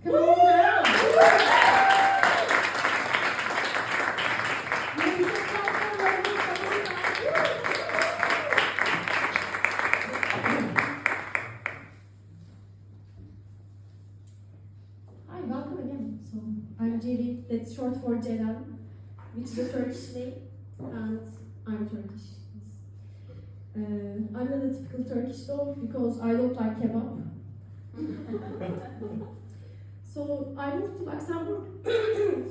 Come on down. Hi, welcome again. So I'm Jerry, that's short for Ceren, which is a Turkish name, and I'm Turkish. I'm not a typical Turkish though, because I don't like kebab. So I moved to Luxembourg.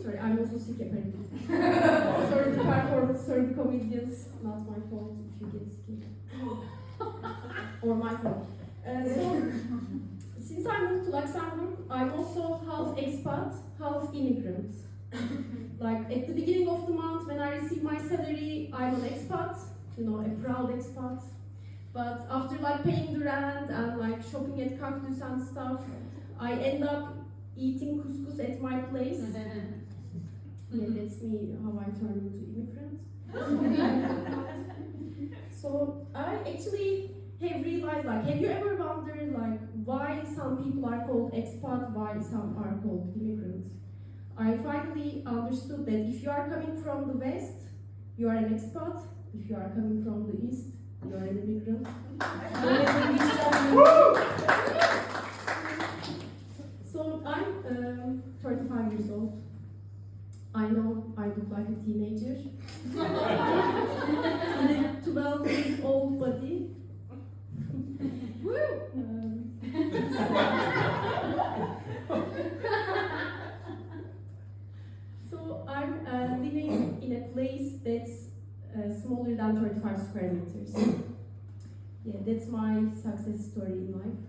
Sorry, I'm also sick apparently. Sorry the performance, sorry the comedians. Not my fault if you get sick. Or my fault. So, since I moved to Luxembourg, I'm also half expat, half immigrant. Like at the beginning of the month when I receive my salary, I'm an expat, you know, a proud expat. But after like paying the rent and like shopping at Cactus and stuff, I end up eating couscous at my place. Yeah, that's me, how I turn into immigrant. So I actually have realized, like, have you ever wondered like why some people are called expat, why some are called immigrants? I finally understood that if you are coming from the west, you are an expat. If you are coming from the east, you are an immigrant. So I'm 35 years old. I know I look like a teenager. In a 12 years old body. So I'm living in a place that's smaller than 35 square meters. Yeah, that's my success story in life.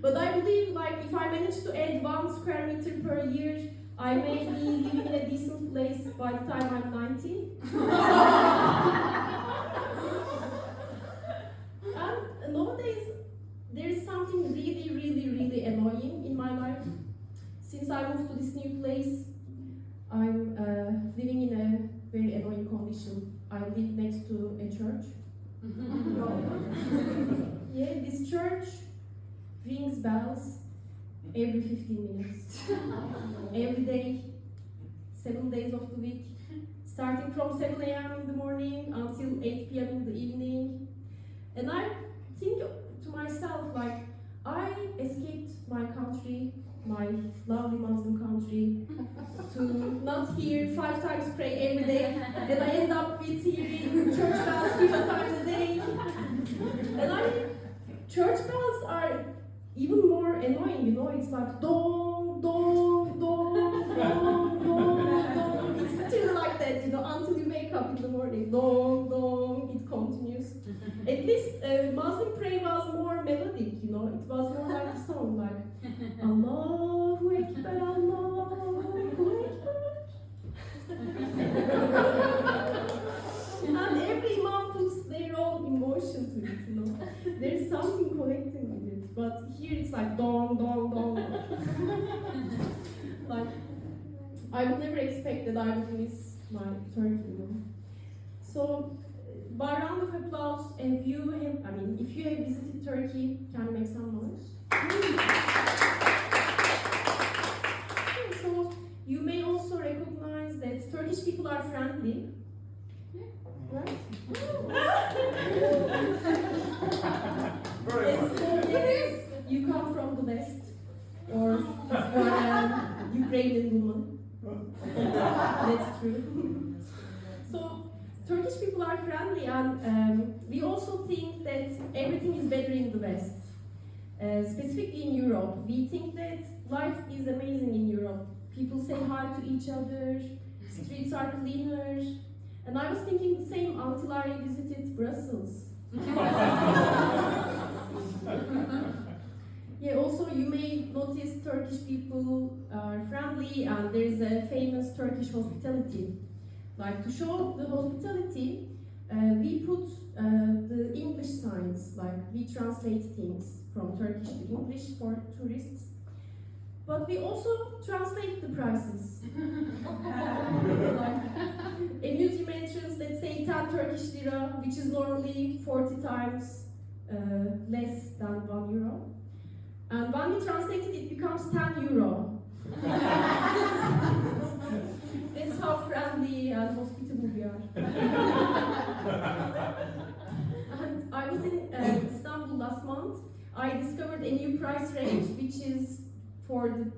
But I believe, like, if I manage to add 1 square meter per year, I may be living in a decent place by the time I'm 90. And nowadays, there is something really annoying in my life. Since I moved to this new place, I'm living in a very annoying condition. I live next to a church. Yeah, this church rings bells every 15 minutes. Every day, 7 days of the week. Starting from 7 a.m. in the morning until 8 p.m. in the evening. And I think to myself, like, I escaped my country, my lovely Muslim country, to not hear 5 times pray every day, and I end up with hearing church bells 50 times a day. And I mean, church bells are even more annoying, you know, it's like dong, dong, dong, dong, dong, dong. It's literally like that, you know, until you wake up in the morning, dong, dong, it continues. At least Muslim prayer was more melodic, you know, it was more like a song, like Allahu Ekber, Allahu Ekber. And every imam puts their own emotion to it, you know. There's something connecting with it, but here it's like dong, dong, dong. Like, I would never expect that I would miss my Turkey, you know. So, by round of applause, if you have visited Turkey, can you make some noise? So, you may also recognize that Turkish people are friendly. Right? As long as you come from the West, or you are a Ukrainian woman. That's true. So, Turkish people are friendly, and we also think that everything is better in the West. Specifically in Europe, we think that life is amazing in Europe. People say hi to each other, streets are cleaner. And I was thinking the same until I visited Brussels. Yeah, also you may notice Turkish people are friendly, and there is a famous Turkish hospitality. Like, to show the hospitality, we put the English signs, like we translate things from Turkish to English for tourists. But we also translate the prices. Like, a museum entrance, let's say 10 Turkish lira, which is normally 40 times less than €1. And when we translate it, it becomes 10 euro. That's how friendly and hospitable we are. And I was in Istanbul last month. I discovered a new price range, which is for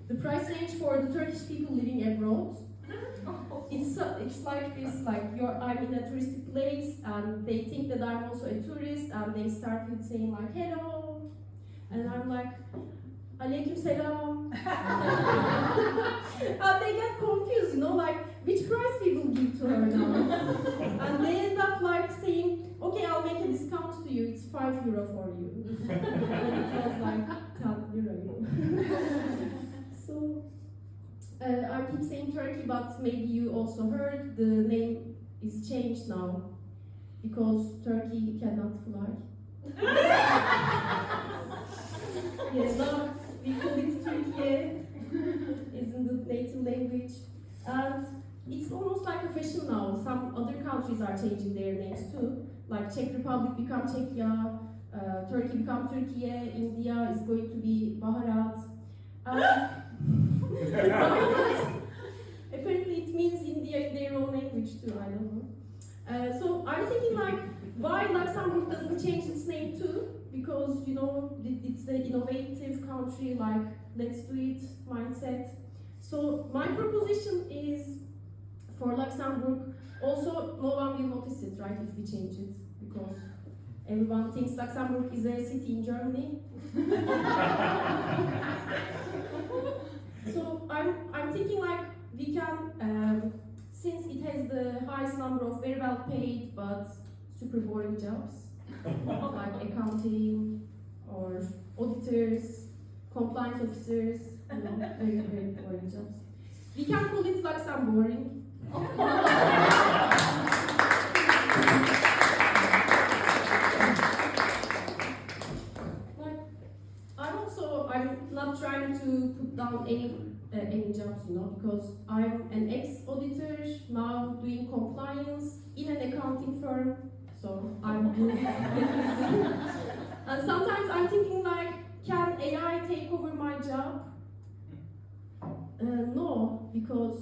the price range for the Turkish people living abroad. It's like this, like I'm in a touristic place, and they think that I'm also a tourist, and they start with saying like, hello, and I'm like, alaikum salam. And they get confused, you know, like, which price we will give to her now? And they end up like saying, okay, I'll make a discount to you, it's 5 euro for you. And it was like 10 euro. So, I keep saying Turkey, but maybe you also heard the name is changed now because Turkey cannot fly. Yes, now we call it Turkey, isn't the native language, and it's almost like a fashion now. Some other countries are changing their names too, like Czech Republic become Czechia, Turkey become Turkey, India is going to be Baharat. Apparently it means India in their own language too, I don't know. So I'm thinking like, why Luxembourg doesn't change its name too? Because, you know, it's an innovative country, like, let's do it mindset. So my proposition is for Luxembourg, also no one will notice it, right, if we change it, because everyone thinks Luxembourg is a city in Germany. So I'm thinking like we can, since it has the highest number of very well paid but super boring jobs, like accounting or auditors, compliance officers, you know, very, very boring jobs. We can call it Luxembourg. I'm not trying to put down any jobs, you know, because I'm an ex-auditor now doing compliance in an accounting firm, so I'm doing definitely. And sometimes I'm thinking like, can AI take over my job? No, because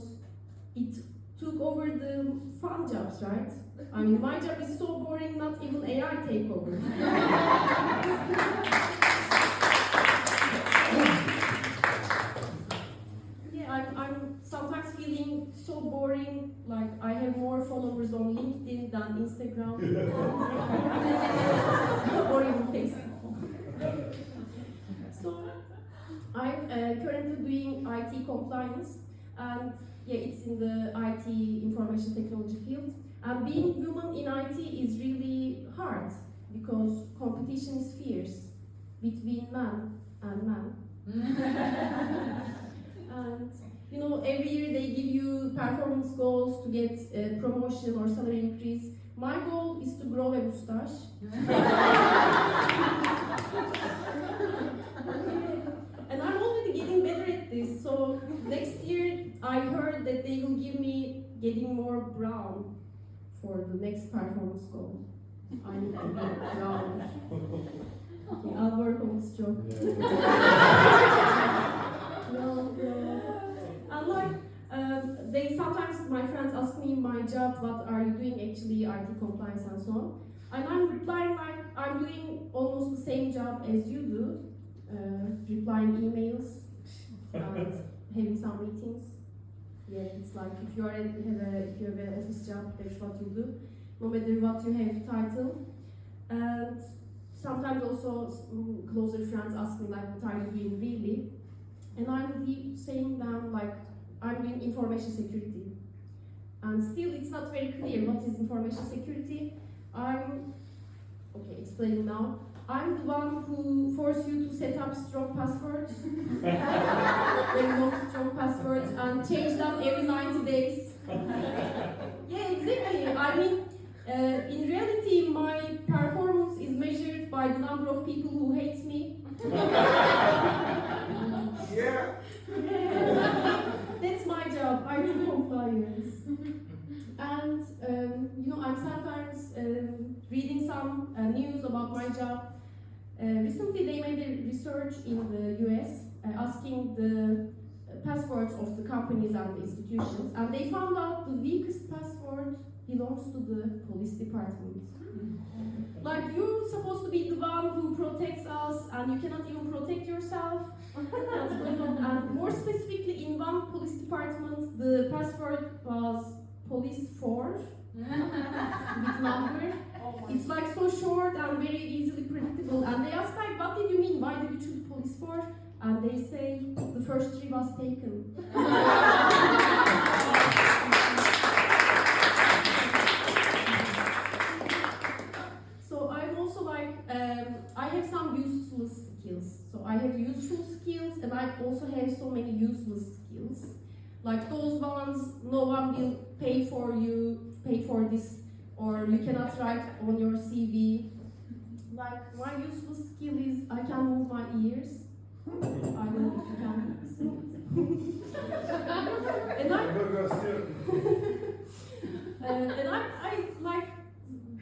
it took over the fun jobs, right? I mean, my job is so boring, not even AI take over. I'm sometimes feeling so boring, like I have more followers on LinkedIn than Instagram or even Facebook. So I'm currently doing IT compliance, and yeah, it's in the IT information technology field. And being woman in IT is really hard because competition is fierce between man and man. And you know, every year they give you performance goals to get a promotion or salary increase. My goal is to grow a mustache. And I'm already getting better at this. So next year I heard that they will give me getting more brown for the next performance goal. I need to get brown. Okay, I'll work on this job. No. And like, they sometimes, my friends ask me my job, what are you doing actually, IT compliance and so on. And I'm replying like, I'm doing almost the same job as you do, replying emails and having some meetings. Yeah, it's like if you have an office job, that's what you do, no matter what you have title. And sometimes also closer friends ask me like, what are you doing really? And I'm saying them like, I'm doing information security. And still it's not very clear what is information security. Explaining now. I'm the one who forces you to set up strong passwords, very long strong passwords, and change them every 90 days. Yeah, exactly. I mean, in reality, my performance is measured by the number of people who hate me. Yeah. That's my job. I do compliance. And you know, I'm sometimes reading some news about my job. Recently, they made a research in the US asking the passwords of the companies and the institutions, and they found out the weakest password belongs to the police department. Like, you're supposed to be the one who protects us, and you cannot even protect yourself. What's going on? And more specifically, in one police department, the password was police 4 with number. It's like so short and very easily predictable. And they asked like, what did you mean? Why did you choose police 4? And they say the first 3 was taken. So I'm also like, I have some useless skills. So I have useful skills, and I also have so many useless skills. Like those ones, no one will pay for this, or you cannot write on your CV. Like, my useless skill is I can move my ears. I don't know if you can see it. and I like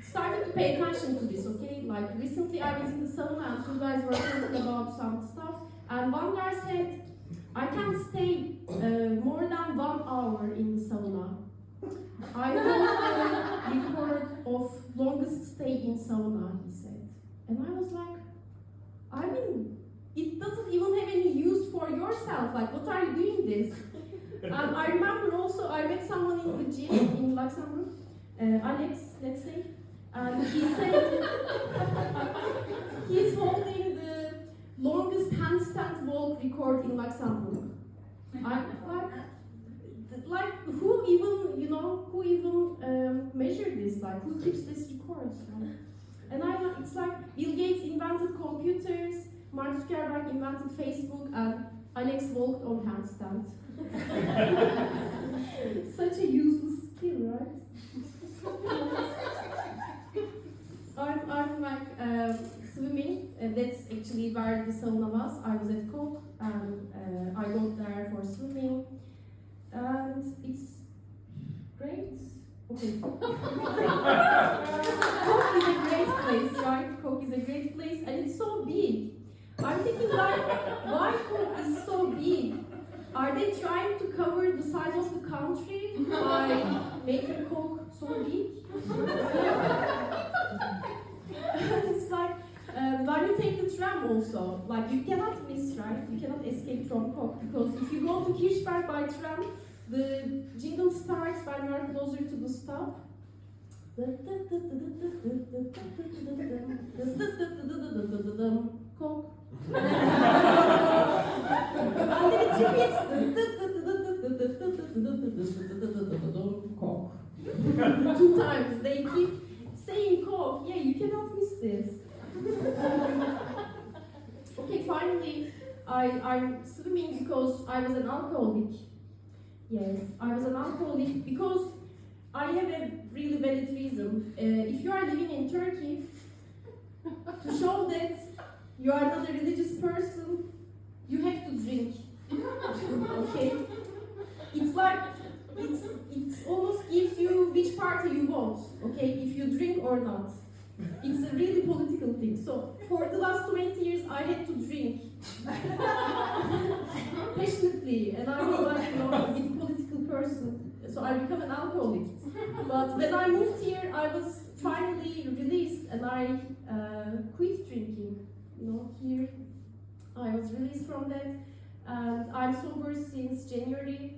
started to pay attention to this, okay? Like recently I was in the sauna and 2 guys were talking about some stuff, and one guy said, I can stay more than 1 hour in the sauna. I hold the record of longest stay in sauna, he said. And I was like, I mean, it doesn't even have any use for yourself. Like, what are you doing this? And I remember also, I met someone in the gym in Luxembourg, Alex, let's say, and he said he's holding the longest handstand walk record in Luxembourg. I'm like, who even measured this? Like, who keeps this record? And it's like Bill Gates invented computers, Mark Zuckerberg invented Facebook, and Alex walked on handstand. Such a useless skill, right? I'm like swimming, and that's actually where the sauna was. I was at QosQo, and I go there for swimming, and it's great. Okay. QosQo is a great place, right? QosQo is a great place, and it's so big. I'm thinking like, why QosQo is so big? Are they trying to cover the size of the country by making QosQo so big? It's like, when you take the tram also, like you cannot miss, right? You cannot escape from QosQo, because if you go to Kirchberg by tram, the jingle starts when you are closer to the stop. QosQo. And then it repeats. QosQo. 2 times. They keep saying QosQo. Yeah, you cannot miss this. Okay, finally, I'm swimming because I was an alcoholic. Yes, I was an alcoholic because I have a really valid reason. If you are living in Turkey, to show that you are not a religious person, you have to drink. Okay? It's like, it almost gives you which party you want, okay, if you drink or not. It's a really political thing. So, for the last 20 years, I had to drink. Passionately, and I was like, a political person, so I became an alcoholic. But when I moved here, I was finally released, and I quit drinking. Here, I was released from that, and I'm sober since January.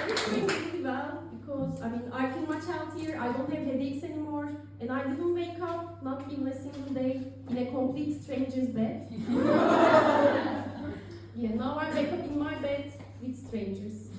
It's doing really well, because I feel much healthier, I don't have headaches anymore, and I didn't wake up, not even a single day, in a complete stranger's bed. Yeah, now I wake up in my bed with strangers.